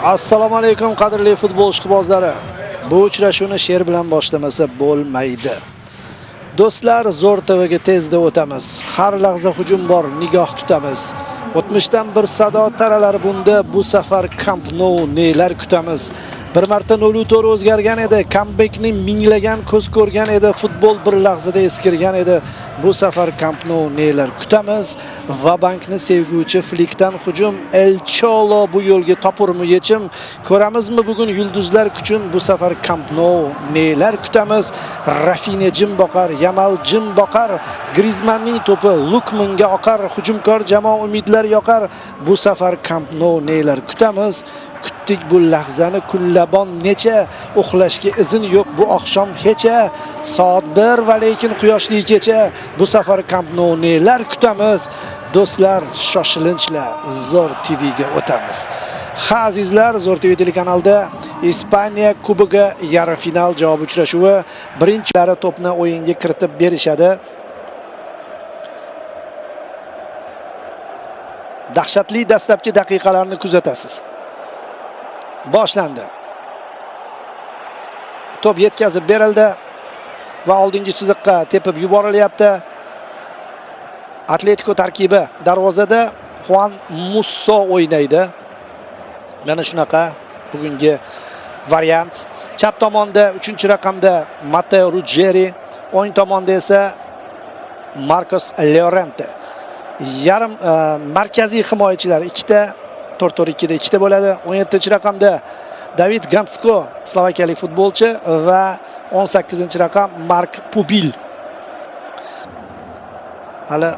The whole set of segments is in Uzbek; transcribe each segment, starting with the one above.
Assalomu alaykum qadrli futbol ishqibozlari. Bu uchrashuvni she'r bilan boshlamasa bo'lmaydi. Do'stlar, Zo'r TVga tezda o'tamiz. Har lahza hujum bor, nigoh tutamiz. O'tmishdan bir sado taralar bunda, bu safar Camp Nou nelar kutamiz. Bir marta 0-4 o'zgargan edi, comebackni minglagan ko'z ko'rgan edi, futbol bir lahzada eskirgan edi. Bu safar Camp Nou nelar kutamiz. Va bankni sevguvchi Flikdan hujum, El Cholo bu yo'lga topurmi yechim. Ko'ramizmi bugun yulduzlar kuchun, bu safar Camp Nou nelar kutamiz. Rafine jim boqar, Yamal jim boqar, Griezmannning to'pi Lukmanga oqar, hujumkor jamoa umidlar yoqar. Bu safar Camp Nou nelar kutamiz. Kutdik bu lahzani kullabon necha, uxlashga izin yo'q bu oqshom hecha. Soat 1 va lekin quyoshli kecha. Bu safar Camp Nou nelar kutamiz. Do'stlar, shoshilinchlar Zo'r TVga o'tamiz. Ha azizlar, Zo'r TV telekanalida Ispaniya Kubogi yarim final javob uchrashuvi. Birinchilari to'pni o'yinga kiritib berishadi. Dahshatli dastlabki daqiqalarni kuzatasiz. Boshlandi. To'p yetkazib berildi va oldingi chiziqqa tepib yuborilyapti. Atletico tarkibi darvozada Juan Musso o'ynaydi. Mana shunaqa bugungi variant. Chap tomonda 3-raqamda Matteo Ruggeri, o'ng tomonda esa Marcos Llorente. Yarim markaziy himoyachilar ikkita 4-4-2 da ikkita bo'ladi. 17-raqamda David Gansko, slovakiyalik futbolchi va 18-raqam Mark Pubil. Hali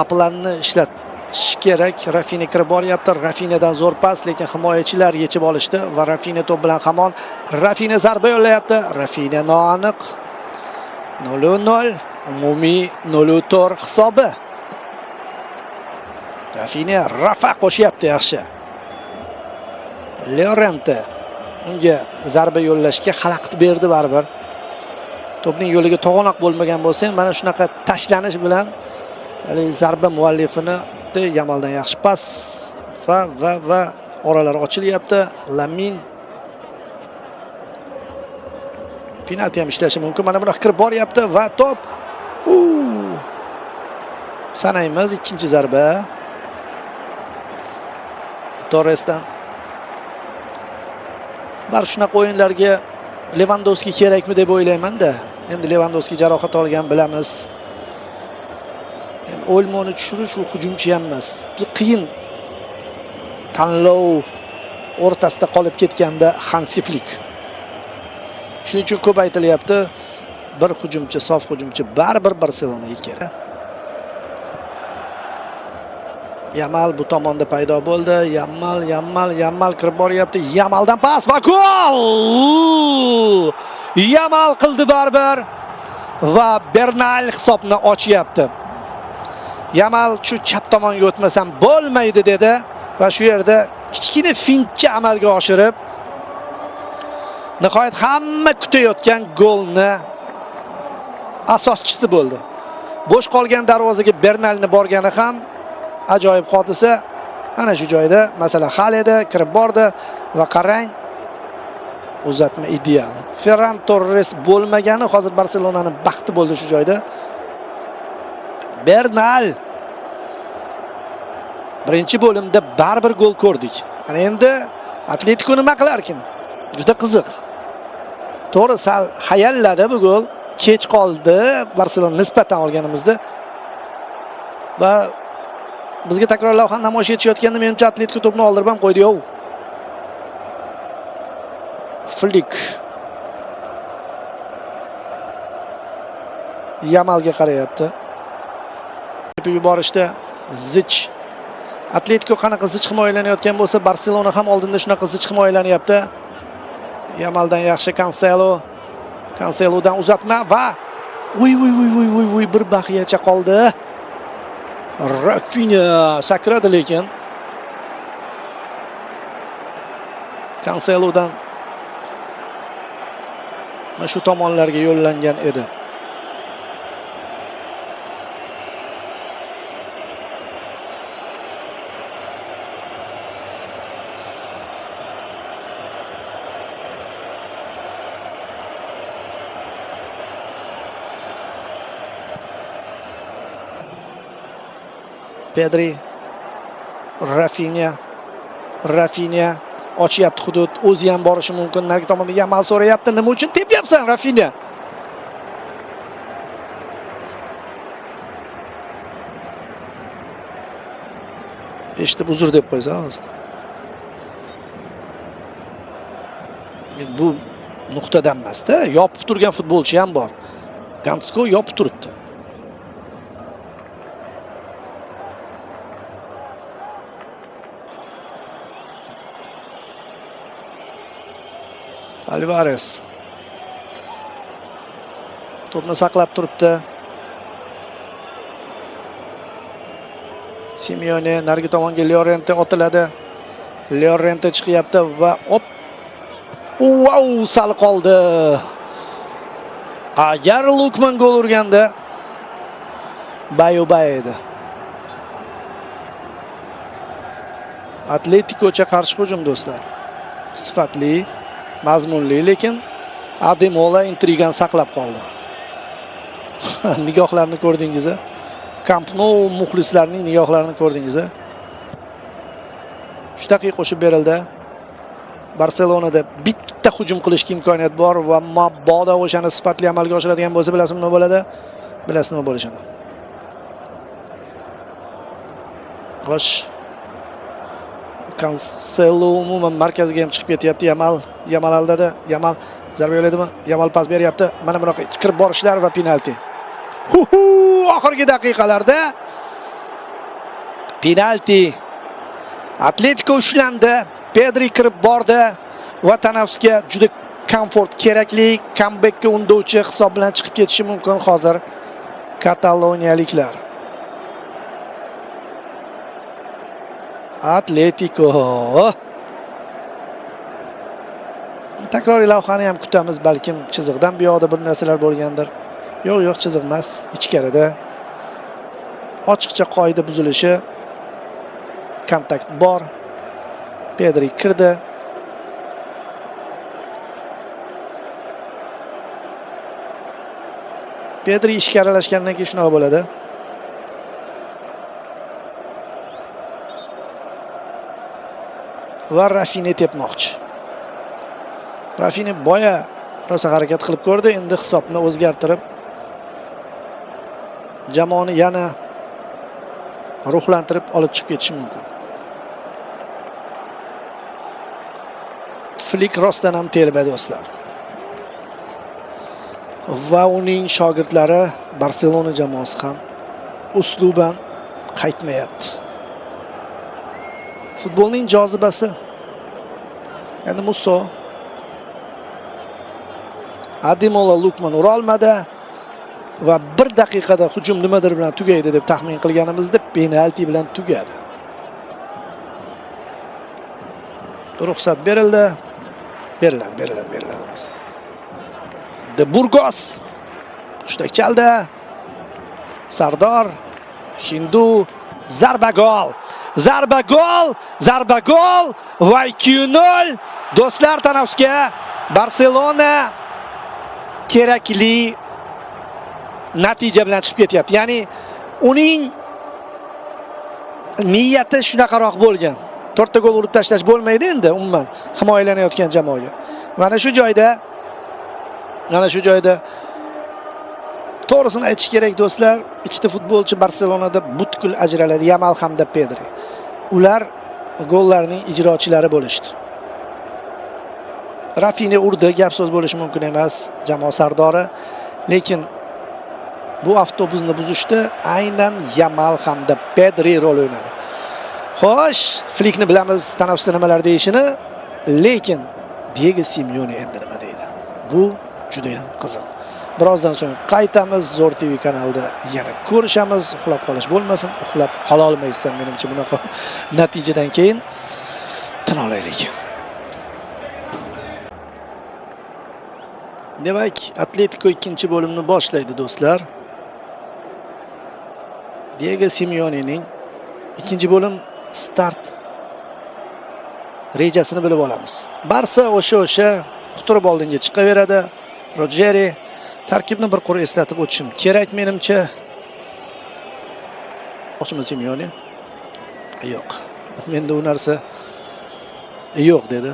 aplanni ishlatish kerak. Rafine kirib boryapti. Rafinedan zo'r pas, lekin himoyachilar yechib olishdi va Rafine to'p bilan hamon. Rafine zarba yo'llayapti. Rafine noaniq. 0-0. Umumiy 0-4 hisobi. Rafine Rafa qo'shyapti yaxshi. Llorente unga zarba yo'llashga xalaqit berdi baribir. To'pning yo'liga to'g'anoq bo'lmagan bo'lsa ham mana shunaqa tashlanish bilan zarba muallifini Yamaldan yaxshi pas va oralar ochilyapti. Lamin penalti ham ishlashi mumkin. Mana buni kirib boryapti va to'p sanaymiz ikkinchi zarba. Torresdan. Bar shunaqa o'yinlarga Lewandowski kerakmi deb o'ylayman-da. Endi Lewandowski jarohat olgan bilamiz. Endi Olmoni tushirish u hujumchi ham emas. Qiyin tanlov o'rtasida qolib ketganda Hansi Flik. Shuning uchun ko'p aytilyapti, bir hujumchi, sof hujumchi baribir Barselonaga kerak. Yamal bu tomonda paydo bo'ldi. Yamal kirib boryapti. Yamaldan pas va gol! Yamal qildi baribir va Bernal hisobni ochyapti. Yamal shu chap tomonga o'tmasam bo'lmaydi dedi va shu yerda kichkina fintcha amalga oshirib nihoyat hamma kutayotgan golni asoschisi bo'ldi. Bo'sh qolgan darvozaga Bernalni borgani ham ajoyib hodisa. Mana shu joyda masala hal edi, kirib bordi va qarang, uzatma ideal. Ferran Torres bo'lmagani hozir Barselonaning baxti bo'ldi shu joyda. Bernal birinchi bo'limda baribir gol ko'rdik. Ana endi Atletico nima qilarkin? Juda qiziq. To'g'ri, sal hayalladi bu gol. Kech qoldi Barselona nisbatan olganimizda. Va bizga takrorlar ham namoyish etishayotganda menimcha Atletico to'pni oldirib ham qo'ydi-yu. Flik Yamalga qarayapti. Yuborishda Zich. Atletico qanaqa zich himoyalanayotgan bo'lsa, Barselona ham oldinda shunaqa zich himoyalanyapti. Yamaldan yaxshi Cancelodan uzatma va bir baqiyacha qoldi. Rafine sakradi lekin Cancelodan mana shu tomonlarga yo'llangan edi. Pedri, Rafinha ochyapti hudud, o'zi ham borishi mumkin. Narigi tomonda Yamal so'rayapti, nima uchun tepyapsan Rafinha? Eshitib uzr deb qo'ysa hozir. Bu nuqtadan emas-da, yopib turgan futbolchi ham bor. Gansko yopib turibdi. Alvarez to'pni saqlab turibdi. Simeone narigi tomonga Llorente otiladi. Llorente chiqyapti va wow, sal qoldi. Agar Lukman gol urganda Bayuba edi. Atletico'cha qarshi hujum do'stlar. Sifatli, mazmunli, lekin Ademola intrigani saqlab qoldi. Nigohlarni ko'rdingiz? Camp Nou muxlislarining nigohlarini ko'rdingiz? 3 daqiqa qo'shib berildi. Barselonada bitta hujum qilishga imkoniyat bor va mabodo o'shani sifatli amalga oshiradigan bo'lsa, bilasizmi nima bo'ladi? Bilasiz nima bo'lishini. Xo'sh. Cancelo umuman markazga ham chiqib ketyapti. Yamal aldadi. Yamal zarba yo'ladimi? Yamal pas beryapti. Mana bunaqa kirib borishlar va penalti. Oxirgi daqiqalarda penalti. Atletico ushlandi. Pedri kirib bordi va tanaffusga juda komfort kerakli comebackka undovchi hisob bilan chiqib ketishi mumkin hozir kataloniyaliklar. Atletico. Takroriy lavhani ham kutamiz, balkim chiziqdan bu yoqda bir narsalar bo'lgandir. Yo'q, chiziq emas, ichkarida. Ochiqcha qoida buzilishi. Kontakt bor. Pedri kirdi. Pedri ishga aralashgandan keyin shunaqa bo'ladi. Va Rafinha tepmoqchi. Rafinha boya rosa harakat qilib ko'rdi, endi hisobni o'zgartirib jamoani yana ruhlantirib olib chiqib ketishi mumkin. Flik rostdan ham telba do'stlar. Va uning shogirdlari Barselona jamoasi ham usluban qaytmayapti. Futbolning jozibasi. Endi Musso Ademola Lukman ura olmadi va 1 daqiqada hujum nimadir bilan tugaydi deb taxmin qilganimizda penalti bilan tugadi. Ruxsat berildi. Beriladi. De Burgos hushtak chaldi. Sardor Hindu zarba gol va 2-0 do'stlar, tanaffusga Barselona kerakli natija bilan chiqib ketyapti. Ya'ni uning niyati shunaqaroq bo'lgan. 4 ta gol urib tashlash bo'lmaydi endi umuman himoyalanayotgan jamoaga. Mana shu joyda to'g'risini aytish kerak do'stlar, ikkita futbolchi Barselonada butkul ajraladi, Yamal hamda Pedri. Ular gollarning ijrochilari bo'lishdi. Rafinha urdi, gap so'z bo'lishi mumkin emas, jamoa sardori, lekin bu avtobusni buzishda aynan Yamal hamda Pedri rol o'ynadi. Xo'sh, Flikni bilamiz tanaffusda nimalar deyishini, lekin Diego Simeone endi nima deydi? Bu juda ham qiziq. Birozdan so'ng qaytamiz, Zo'r TV kanalida yana ko'rishamiz. Uxlab qolish bo'lmasin, uxlab qola olmaysan menimcha bunaqa natijadan keyin. Tin olaylik. Demak, Atletico ikkinchi bo'limni boshlaydi do'stlar. Diego Simeonening ikkinchi bo'lim start rejasini bilib olamiz. Barsa o'sha quturib oldinga chiqaveradi. Rogeri tarkibni bir qur eslatib o'tishim kerak menimcha. Oshima Simeone Yo'q. Menda u narsa yo'q dedi.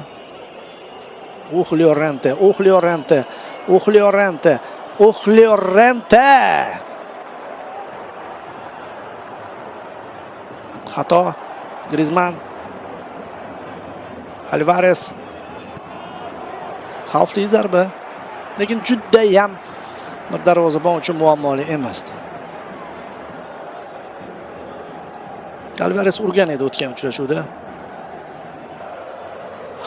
Uxliyorrente. Xato. Griezmann. Alvarez. Xavfli zarba. Lekin juda ham bir darvozabon uchun muammoli emasdi. Alvarez urgan edi o'tgan uchrashuvda.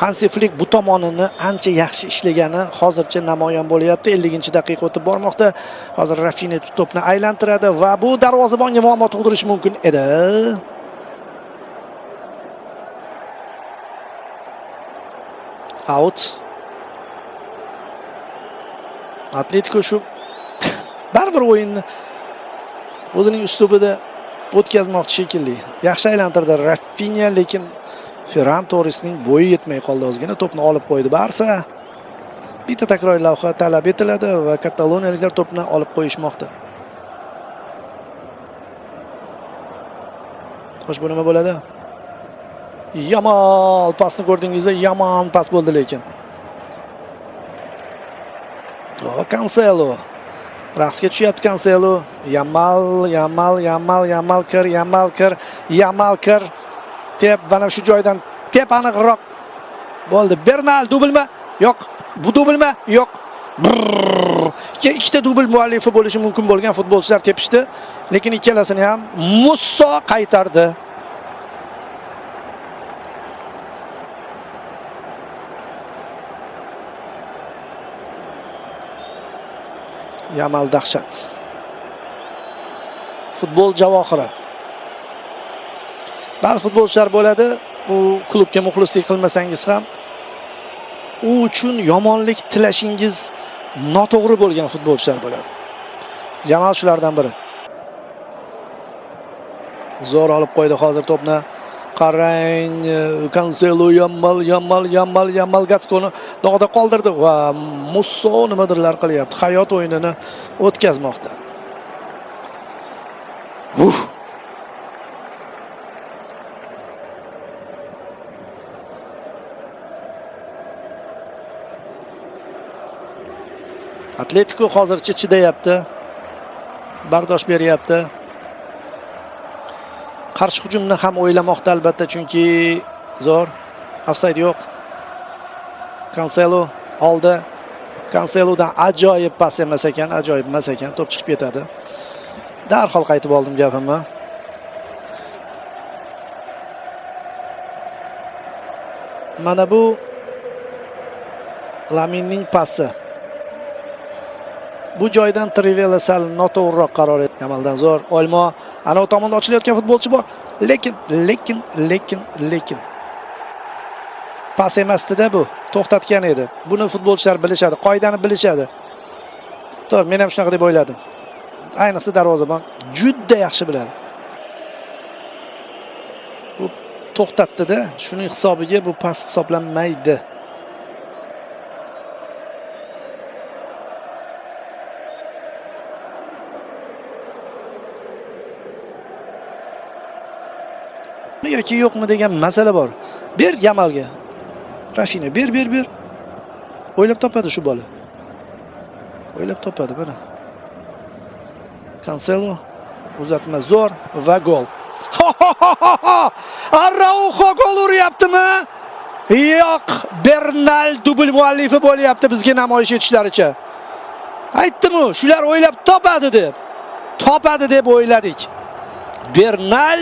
Hansi Flick bu tomonini ancha yaxshi ishlagani hozircha namoyon bo'lyapti. 50-daqiqa o'tib bormoqda. Hozir Rafinha to'pni aylantiradi va bu darvozabonga muammo tug'dirishi mumkin edi. Out. Atletico shu baribir o'yinni o'zining uslubida o'tkazmoqchi shekilli. Yaxshi aylantirdi Rafinha, lekin Ferran Torresning bo'yi yetmay qoldi ozgina. To'pni olib qo'ydi Barsa. Bitta takror lavha talab etiladi va kataloniyaliklar to'pni olib qo'yishmoqda. Xo'sh, bu nima bo'ladi? Yamal pasni ko'rdingiz, yomon pas bo'ldi lekin. Cancelo. Raqsga tushyapti Cancelo. Yamal kir. Tep mana shu joydan tep aniqroq bo'ldi. Bernal dublmi? Yo'q. Bu dublmi? Yo'q. Ikkita dubl muallifi bo'lishi mumkin bo'lgan futbolchilar tepishdi, lekin ikkalasini ham Musso qaytardi. Yamal dahshat. Futbol javohiri. Ba'zi futbolchilar bo'ladi, u klubga muxlislik qilmasangiz ham u uchun yomonlik tilashingiz noto'g'ri bo'lgan futbolchilar bo'ladi. Yamal shulardan biri. Zo'r olib qo'ydi hozir to'pni. Qarang, Cancelo, Yamal Gatskoni dog'da qoldirdi va Musso nimadirlar qilyapti. Hayot o'yinini o'tkazmoqda. Atletico hozircha chidayapti. Bardosh beryapti. Qarshi hujumni ham o'ylamoqda albatta, chunki zo'r. Ofsayd yo'q. Cancelo oldi. Cancelodan ajoyib pas emas ekan, ajoyib emas ekan. To'p chiqib ketadi. Darhol qaytib oldim gapimni. Mana bu Laminning pasi. Bu joydan Trivela sal noto'g'riroq qaror etdi. Yamaldan zo'r. Olmo, ana u tomonda ochilayotgan futbolchi bor. Lekin pas emasdi-da bu. To'xtatgan edi. Buni futbolchilar bilishadi, qoidani bilishadi. To'g'ri, men ham shunaqa deb o'yladim. Ayniqsa darvozabon juda yaxshi biladi. Bu to'xtatdi-da, shuning hisobiga bu pas hisoblanmaydi. Yoki yo'qmi degan masala bor. Ber Yamalga. Rafinha ber. O'ylab topadi shu bola. O'ylab topadi mana. Cancelo uzatma zo'r va gol. Araujo gol uryaptimi? Yo'q, Bernal dubl muallifi bo'lyapti bizga namoyish etishlaricha. Aytdim-ku, shular o'ylab topadi deb o'yladik. Bernal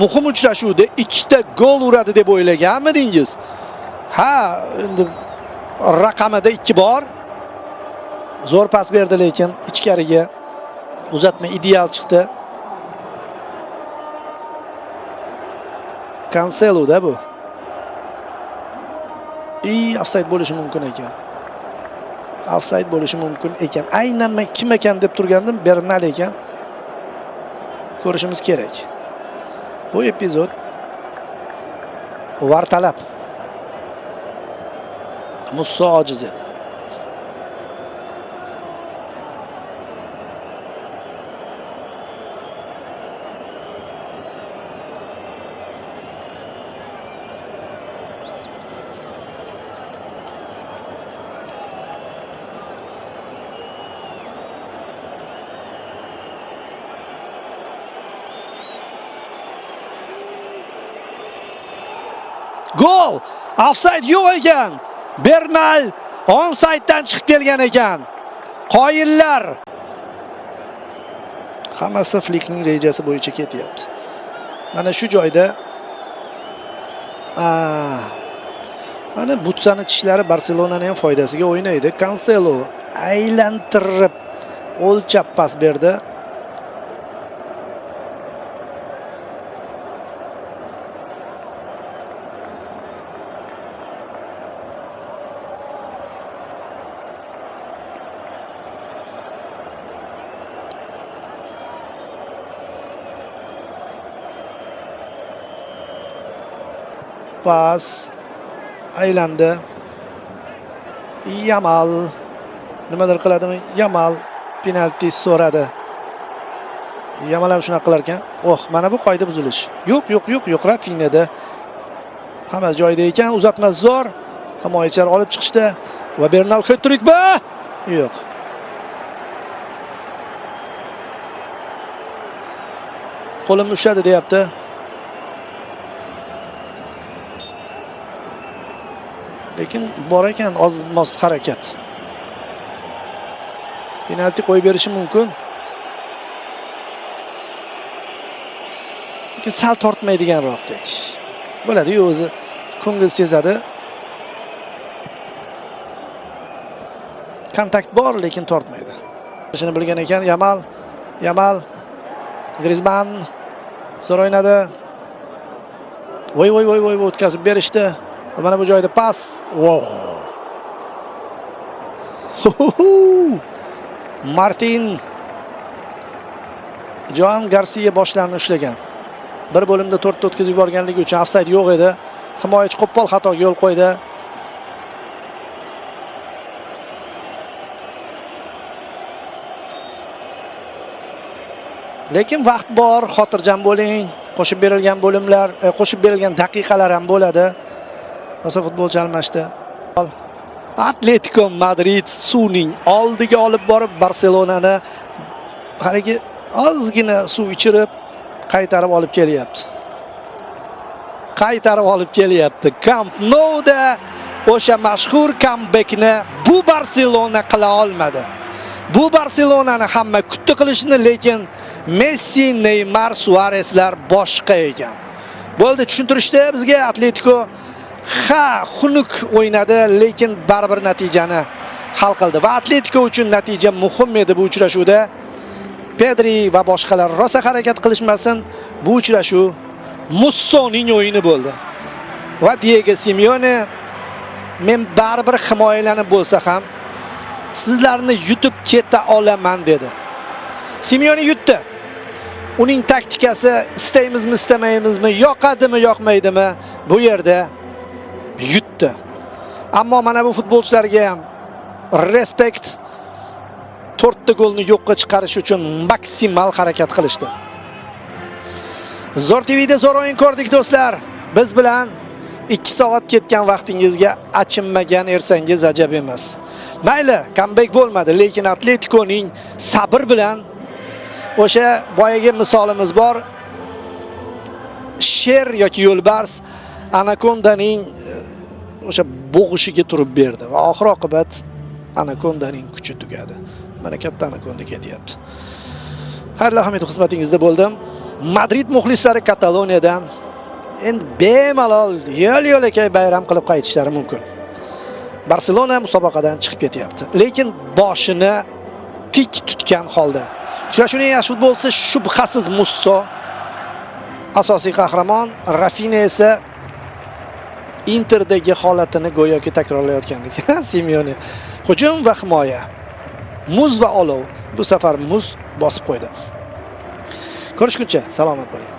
muhim uchrashuvda ikkita gol uradi deb o'ylaganmidingiz? Ha, endi raqamida 2 bor. Zo'r pas berdi lekin ichkariga uzatma ideal chiqdi. Cancelo da bu. Ofsayd bo'lishi mumkin ekan. Ofsayd bo'lishi mumkin ekan. Aynan men kim ekan deb turgandim, Bernal ekan. Ko'rishimiz kerak. Bu epizod var talab. Musso ojiz edi. Gol! Offside yo'q ekan. Bernal onsayddan chiqib kelgan ekan. Qoyillar. Hammasi Flickning rejasi bo'yicha ketyapti. Mana shu joyda mana Butsani tishlari Barselonaning ham foydasiga o'ynaydi. Cancelo aylantirib o'lchab pas berdi. Pas aylandi. Yamal nimadir qiladimi? Yamal penalti so'radi. Yamal ham shunaqa qilar ekan. Mana bu qoida buzilish. Yo'q, Rafinada. Hamma joyida ekan, uzatma zo'r. Himoyachilar olib chiqishdi va Bernal hat-trick ba? Yo'q. Qo'lim ushladi deyapti. Lekin bor ekan oz-moz harakat. Penalti qo'yib berishi mumkin. Lekin sal tortmaydiganroqdek. Bo'ladi-yu, o'zi ko'ngil sezadi. Kontakt bor, lekin tortmaydi. Shuni bilgan ekan Yamal, Griezmann zo'r o'ynadi. Voy, o'tkazib berishdi. Mana bu joyda pas. Wow. Martin Joan Garcia boshlarni ushlagan. Bir bo'limda 4 ta o'tkazib yuborganligi uchun ofsayd yo'q edi. Himoyachi qo'pol xatoga yo'l qo'ydi. Lekin vaqt bor, xotirjam bo'ling. Qo'shib berilgan bo'limlar, qo'shib berilgan daqiqalar ham bo'ladi. Rosa futbolchi almashdi. Atletico Madrid suvning oldiga olib borib Barselonani haligi ozgina suv ichirib qaytarib olib kelyapti. Camp Nou'da o'sha mashhur comebackni bu Barselona qila olmadi. Bu Barselonani hamma kutdi qilishni, lekin Messi, Neymar, Suarezlar boshqa ekan. Bo'ldi, tushuntirishdi bizga Atletico xunuk o'ynadi, lekin baribir natijani hal qildi va Atletico uchun natija muhim edi bu uchrashuvda. Pedri va boshqalar rosa harakat qilishmasin, bu uchrashuv Mussoning o'yini bo'ldi. Va Diego Simeone men baribir himoyalanib bo'lsa ham sizlarni yutib keta olaman dedi. Simeone yutdi. Uning taktikasi istaymizmi, istamaymizmi, yoqadimi, yoqmaydimi, bu yerda yutdi. Ammo mana bu futbolchilarga ham respekt. 4 ta golni yo'qqa chiqarish uchun maksimal harakat qilishdi. Zo'r TVda zo'r o'yin ko'rdik do'stlar. Biz bilan 2 soat ketgan vaqtingizga achinmagan ersangiz ajab emas. Mayli, comeback bo'lmadi, lekin Atleticoning sabr bilan o'sha boyaga misolimiz bor. Sher yoki yo'lbars anakondaning o'sha bo'g'ishiga turib berdi va oxir oqibat anakondaning kuchi tugadi. Mana katta anakonda ketyapti. Xayrli Hamid xizmatingizda bo'ldim. Madrid muxlislari Kataloniyadan endi bemalol yo'l-yo'lakay bayram qilib qaytishlari mumkin. Barselona musobaqadan chiqib ketyapti, lekin boshini tik tutgan holda. Uchrashuvning yaxshi futbolchisi shubhasiz Musso, asosiy qahramon. Rafinha esa Interdagi holatini go'yoki takrorlayotgandek. Simeone hujum va himoya. Muz va olov. Bu safar muz bosib qo'ydi. Ko'rishguncha salomat bo'ling.